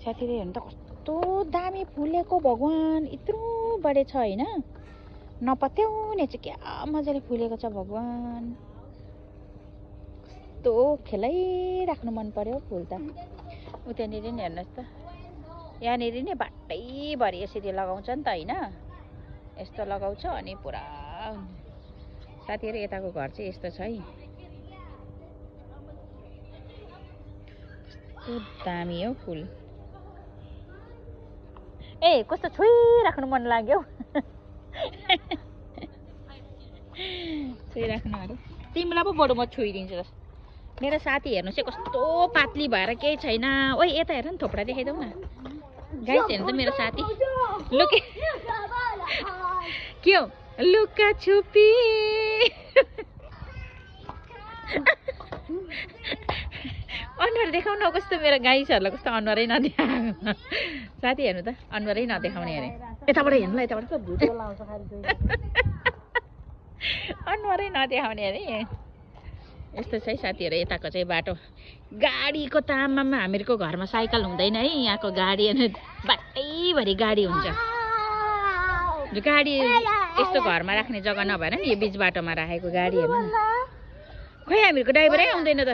साथीले हेर्नु त कस्तो दामी फुलेको भगवान यत्रो बढे छ हैन नपत्याउने चाहिँ क्या मजाले फुलेको छ भगवान कस्तो खेलाइराख्नु मन पर्यो फुल त उतानिर नि हेर्नुहोस् त यहाँनिर नि बाटैभरि यसरी लगाउँछ नि त हैन यस्तो लगाउँछ अनि पुरा साथीहरु यताको घर चाहिँ यस्तो छ है कस्तो दामी हो फुल ए कस्तो छोइराख्नु मन लाग्यो छोइराख्नु अरे तिमीलाई पो बडु म छोइदिन्छु मेरो साथी हेर्नु चाहिँ कस्तो पातली भएर केही छैन ओइ यता हेर न थोपडा देखाइदेऊ न गाइस हेर्नु त मेरो साथी लुके के हो लुका छुपी अनुहार देखाउन कस्तो मेरो गाइसहरुलाई कस्तो अनुहारै नदेखाएको साथी हेर्नु त अनुहारै नदेखाउने अरे यताबाट हेर्नु ल यताबाट भिडियो लाउँछ खाली अनुहारै नदेखाउने अरे यस्तो छ है साथीहरु यताको चाहिँ बाटो गाडीको त आमामा हामीहरुको घरमा साइकल हुँदैन है यहाँको गाडी अनि बाटैभरि गाडी हुन्छ गाडी यस्तो घरमा राख्ने जग्गा नभएर नि यो बीच बाटोमा राखेको गाडी हेर्नु न खै हामीहरुको ड्राइभरै आउँदैन त